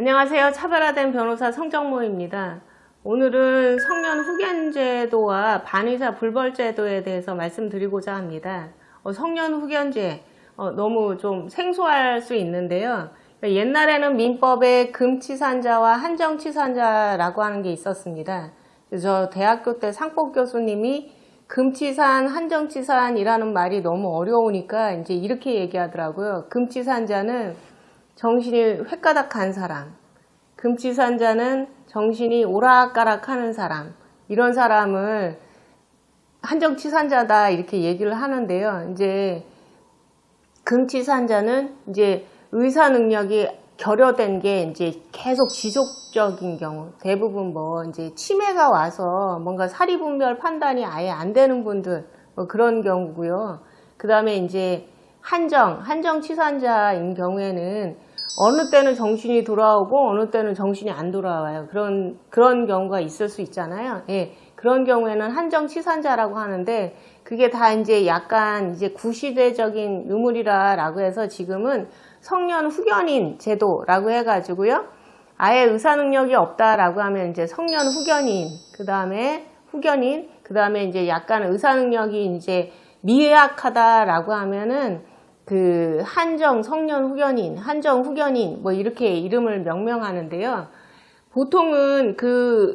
안녕하세요. 차별화된 변호사 성정모입니다. 오늘은 성년 후견제도와 반의사 불벌제도에 대해서 말씀드리고자 합니다. 성년 후견제 너무 좀 생소할 수 있는데요. 옛날에는 민법에 금치산자와 한정치산자라고 하는 게 있었습니다. 저 대학교 때 상법 교수님이 금치산, 한정치산이라는 말이 너무 어려우니까 이제 이렇게 얘기하더라고요. 금치산자는 정신이 횟가닥한 사람, 금치산자는 정신이 오락가락하는 사람, 이런 사람을 한정치산자다 이렇게 얘기를 하는데요. 이제 금치산자는 이제 의사 능력이 결여된 게 이제 계속 지속적인 경우, 대부분 뭐 이제 치매가 와서 뭔가 사리분별 판단이 아예 안 되는 분들 뭐 그런 경우고요. 그 다음에 이제 한정치산자인 경우에는 어느 때는 정신이 돌아오고 어느 때는 정신이 안 돌아와요. 그런 경우가 있을 수 있잖아요. 예, 그런 경우에는 한정치산자라고 하는데 그게 다 이제 약간 이제 구시대적인 유물이라고 해서 지금은 성년 후견인 제도라고 해가지고요. 아예 의사 능력이 없다라고 하면 이제 성년 후견인, 그 다음에 후견인, 그 다음에 이제 약간 의사 능력이 이제 미약하다라고 하면은 그 성년 후견인, 한정 후견인 뭐 이렇게 이름을 명명하는데요. 보통은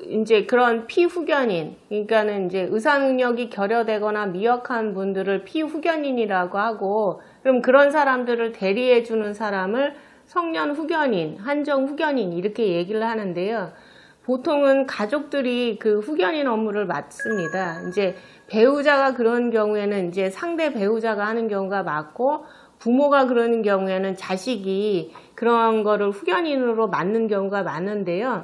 이제 그런 피후견인, 그러니까는 이제 의사 능력이 결여되거나 미약한 분들을 피후견인이라고 하고, 그럼 그런 사람들을 대리해 주는 사람을 성년 후견인, 한정 후견인 이렇게 얘기를 하는데요. 보통은 가족들이 그 후견인 업무를 맡습니다. 이제 배우자가 그런 경우에는 이제 상대 배우자가 하는 경우가 많고, 부모가 그러는 경우에는 자식이 그런 거를 후견인으로 맡는 경우가 많은데요.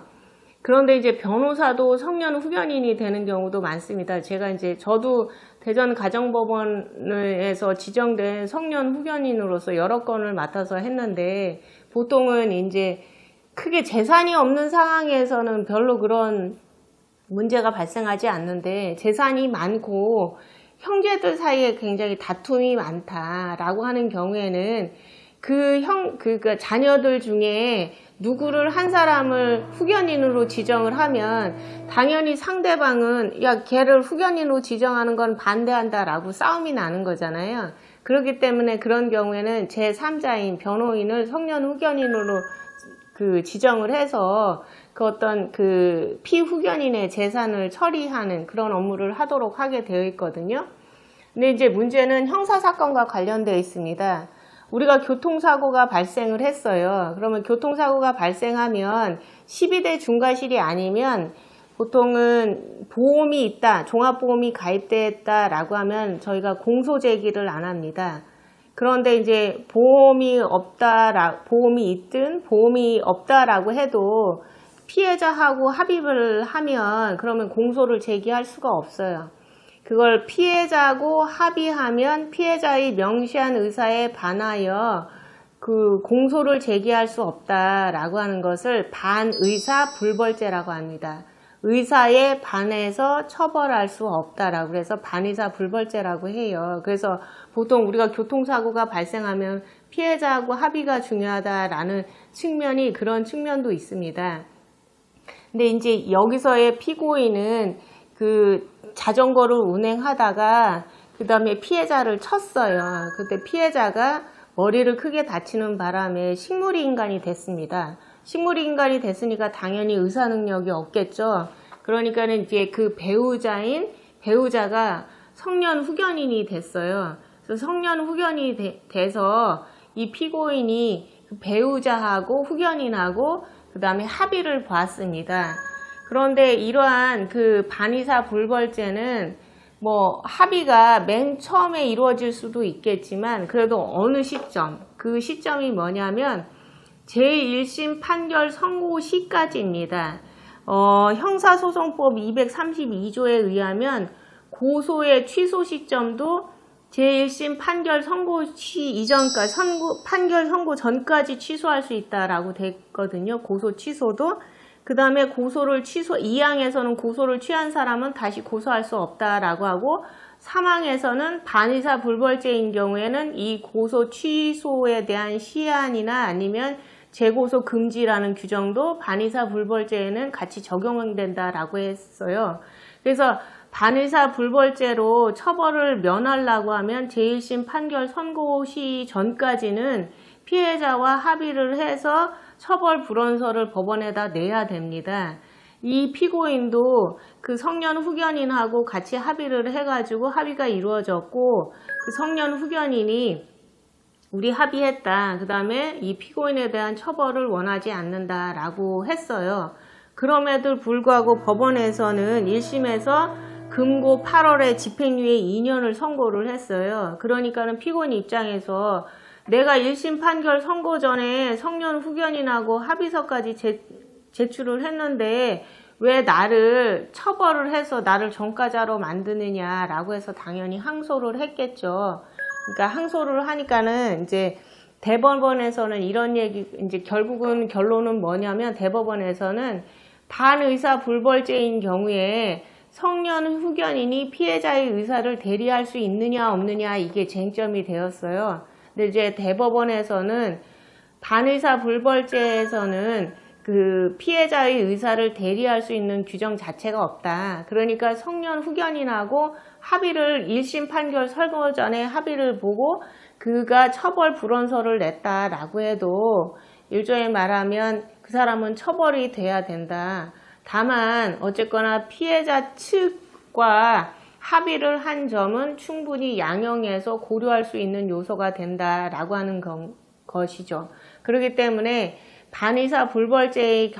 그런데 이제 변호사도 성년 후견인이 되는 경우도 많습니다. 저도 대전 가정법원에서 지정된 성년 후견인으로서 여러 건을 맡아서 했는데, 보통은 이제 크게 재산이 없는 상황에서는 별로 그런 문제가 발생하지 않는데, 재산이 많고 형제들 사이에 굉장히 다툼이 많다라고 하는 경우에는 그 자녀들 중에 누구를 한 사람을 후견인으로 지정을 하면 당연히 상대방은 야, 걔를 후견인으로 지정하는 건 반대한다라고 싸움이 나는 거잖아요. 그렇기 때문에 그런 경우에는 제3자인 변호인을 성년 후견인으로 지정을 해서 어떤 피후견인의 재산을 처리하는 그런 업무를 하도록 하게 되어 있거든요. 근데 이제 문제는 형사사건과 관련되어 있습니다. 우리가 교통사고가 발생을 했어요. 그러면 교통사고가 발생하면 12대 중과실이 아니면 보통은 보험이 있다, 종합보험이 가입되었다라고 하면 저희가 공소 제기를 안 합니다. 그런데 이제 보험이 있든 보험이 없다라고 해도 피해자하고 합의를 하면 그러면 공소를 제기할 수가 없어요. 그걸 피해자하고 합의하면 피해자의 명시한 의사에 반하여 공소를 제기할 수 없다라고 하는 것을 반의사 불벌죄라고 합니다. 의사에 반해서 처벌할 수 없다라고 해서 반의사 불벌죄라고 해요. 그래서 보통 우리가 교통사고가 발생하면 피해자하고 합의가 중요하다라는 그런 측면도 있습니다. 근데 이제 여기서의 피고인은 자전거를 운행하다가 그 다음에 피해자를 쳤어요. 그때 피해자가 머리를 크게 다치는 바람에 식물인간이 됐습니다. 식물인간이 됐으니까 당연히 의사 능력이 없겠죠. 그러니까는 이제 배우자가 성년 후견인이 됐어요. 그래서 성년 후견인이 돼서 이 피고인이 배우자하고 후견인하고 그 다음에 합의를 보았습니다. 그런데 이러한 반의사 불벌죄는 뭐 합의가 맨 처음에 이루어질 수도 있겠지만 그래도 어느 시점, 그 시점이 뭐냐면 제1심 판결 선고 시까지입니다. 형사소송법 232조에 의하면 고소의 취소 시점도 제1심 판결 선고 시 이전까지 판결 선고 전까지 취소할 수 있다라고 됐거든요. 고소 취소도. 그 다음에 2항에서는 고소를 취한 사람은 다시 고소할 수 없다라고 하고 3항에서는 반의사 불벌죄인 경우에는 이 고소 취소에 대한 시한이나 아니면 재고소 금지라는 규정도 반의사 불벌죄에는 같이 적용된다라고 했어요. 그래서 반의사 불벌죄로 처벌을 면하려고 하면 제1심 판결 선고 시 전까지는 피해자와 합의를 해서 처벌 불원서를 법원에다 내야 됩니다. 이 피고인도 그 성년 후견인하고 같이 합의를 해가지고 합의가 이루어졌고, 그 성년 후견인이 우리 합의했다, 그 다음에 이 피고인에 대한 처벌을 원하지 않는다라고 했어요. 그럼에도 불구하고 법원에서는 1심에서 금고 8월에 집행유예 2년을 선고를 했어요. 그러니까는 피고인 입장에서 내가 1심 판결 선고 전에 성년 후견인하고 합의서까지 제출을 했는데 왜 나를 처벌을 해서 나를 전과자로 만드느냐라고 해서 당연히 항소를 했겠죠. 그러니까 항소를 하니까는 이제 대법원에서는 이런 얘기, 이제 결국은 결론은 뭐냐면 대법원에서는 반의사 불벌죄인 경우에 성년 후견인이 피해자의 의사를 대리할 수 있느냐 없느냐 이게 쟁점이 되었어요. 근데 이제 대법원에서는 반의사 불벌죄에서는 그 피해자의 의사를 대리할 수 있는 규정 자체가 없다. 그러니까 성년 후견인하고 합의를 1심 판결 선고 전에 합의를 보고 그가 처벌 불원서를 냈다라고 해도 일종의 말하면 그 사람은 처벌이 돼야 된다. 다만 어쨌거나 피해자 측과 합의를 한 점은 충분히 양형에서 고려할 수 있는 요소가 된다라고 하는 것이죠. 그렇기 때문에 반의사 불벌죄에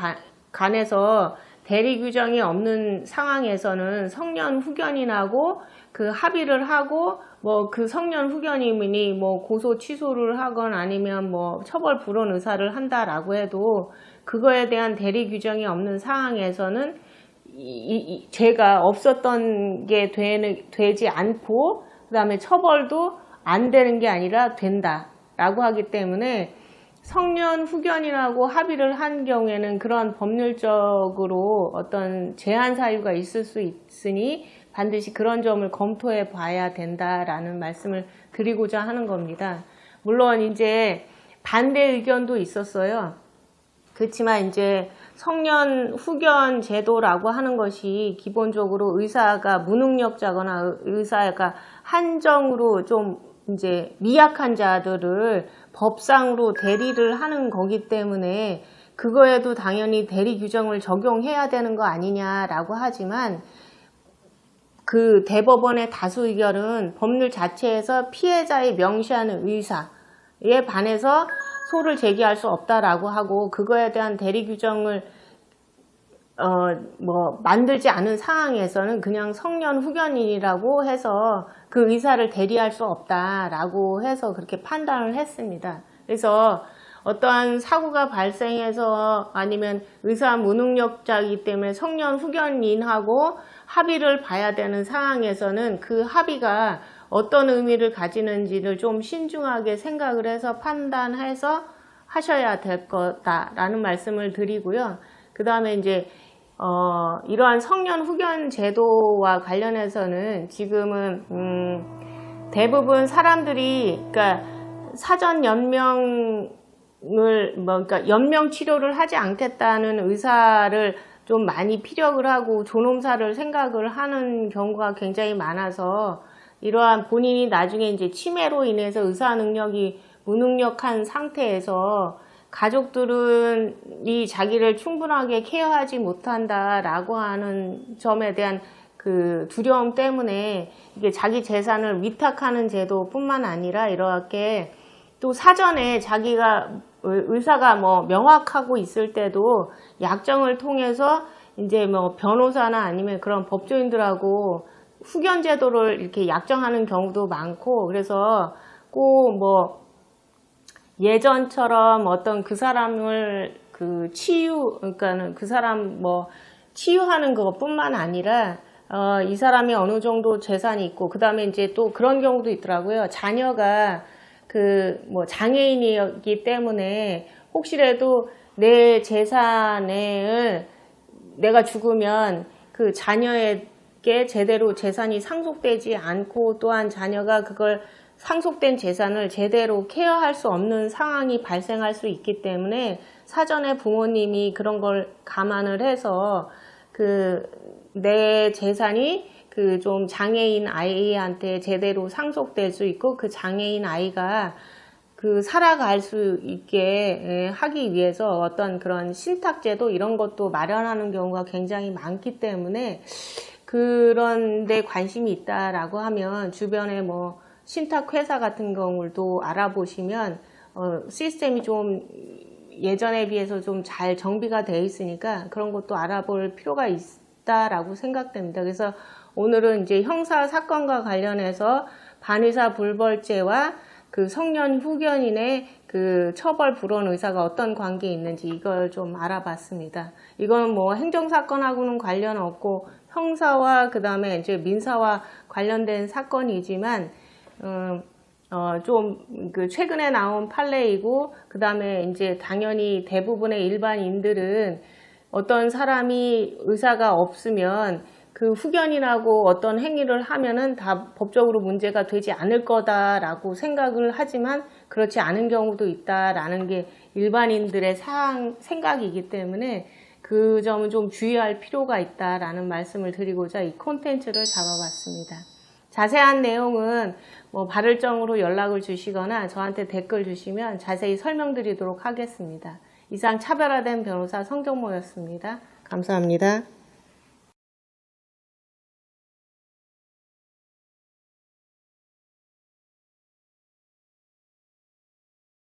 관해서 대리 규정이 없는 상황에서는 성년 후견인하고 그 합의를 하고 뭐 그 성년 후견인이 뭐 고소 취소를 하건 아니면 뭐 처벌 불원 의사를 한다라고 해도 그거에 대한 대리 규정이 없는 상황에서는 죄가 없었던 게 되지 않고 그 다음에 처벌도 안 되는 게 아니라 된다라고 하기 때문에 성년 후견인하고 합의를 한 경우에는 그런 법률적으로 어떤 제한 사유가 있을 수 있으니 반드시 그런 점을 검토해 봐야 된다라는 말씀을 드리고자 하는 겁니다. 물론 이제 반대 의견도 있었어요. 그렇지만 이제 성년 후견 제도라고 하는 것이 기본적으로 의사가 무능력자거나 의사가 한정으로 좀 이제 미약한 자들을 법상으로 대리를 하는 거기 때문에 그거에도 당연히 대리 규정을 적용해야 되는 거 아니냐라고 하지만 그 대법원의 다수 의견은 법률 자체에서 피해자의 명시하는 의사에 반해서 소를 제기할 수 없다라고 하고 그거에 대한 대리 규정을 만들지 않은 상황에서는 그냥 성년 후견인이라고 해서 그 의사를 대리할 수 없다라고 해서 그렇게 판단을 했습니다. 그래서 어떠한 사고가 발생해서 아니면 의사 무능력자이기 때문에 성년 후견인하고 합의를 봐야 되는 상황에서는 그 합의가 어떤 의미를 가지는지를 좀 신중하게 생각을 해서 판단해서 하셔야 될 거다라는 말씀을 드리고요. 그 다음에 이제 이러한 성년 후견 제도와 관련해서는 지금은 대부분 사람들이 그러니까 사전 연명을 그러니까 연명 치료를 하지 않겠다는 의사를 좀 많이 피력을 하고 존엄사를 생각을 하는 경우가 굉장히 많아서 이러한 본인이 나중에 이제 치매로 인해서 의사 능력이 무능력한 상태에서 가족들은 이 자기를 충분하게 케어하지 못한다라고 하는 점에 대한 그 두려움 때문에 이게 자기 재산을 위탁하는 제도뿐만 아니라 이렇게 또 사전에 자기가 의사가 뭐 명확하고 있을 때도 약정을 통해서 이제 뭐 변호사나 아니면 그런 법조인들하고 후견 제도를 이렇게 약정하는 경우도 많고 그래서 꼭 뭐 예전처럼 어떤 그 사람을 그 그러니까는 그 사람 뭐 치유하는 것뿐만 아니라 이 사람이 어느 정도 재산이 있고 그 다음에 이제 또 그런 경우도 있더라고요. 자녀가 그 뭐 장애인이기 때문에 혹시라도 내 재산을 내가 죽으면 그 자녀에게 제대로 재산이 상속되지 않고 또한 자녀가 그걸 상속된 재산을 제대로 케어할 수 없는 상황이 발생할 수 있기 때문에 사전에 부모님이 그런 걸 감안을 해서 내 재산이 좀 장애인 아이한테 제대로 상속될 수 있고 그 장애인 아이가 살아갈 수 있게 하기 위해서 어떤 그런 신탁제도 이런 것도 마련하는 경우가 굉장히 많기 때문에 그런 데 관심이 있다라고 하면 주변에 뭐 신탁회사 같은 경우도 알아보시면 시스템이 좀 예전에 비해서 좀 잘 정비가 되어 있으니까 그런 것도 알아볼 필요가 있다라고 생각됩니다. 그래서 오늘은 이제 형사 사건과 관련해서 반의사 불벌죄와 성년 후견인의 처벌 불원 의사가 어떤 관계에 있는지 이걸 좀 알아봤습니다. 이건 뭐 행정사건하고는 관련 없고 형사와 그 다음에 이제 민사와 관련된 사건이지만 좀 최근에 나온 판례이고 그 다음에 이제 당연히 대부분의 일반인들은 어떤 사람이 의사가 없으면 후견인하고 어떤 행위를 하면은 다 법적으로 문제가 되지 않을 거다라고 생각을 하지만 그렇지 않은 경우도 있다라는 게 일반인들의 생각이기 때문에 그 점은 좀 주의할 필요가 있다라는 말씀을 드리고자 이 콘텐츠를 잡아봤습니다. 자세한 내용은 뭐 발을정으로 연락을 주시거나 저한테 댓글 주시면 자세히 설명드리도록 하겠습니다. 이상 차별화된 변호사 성정모였습니다. 감사합니다.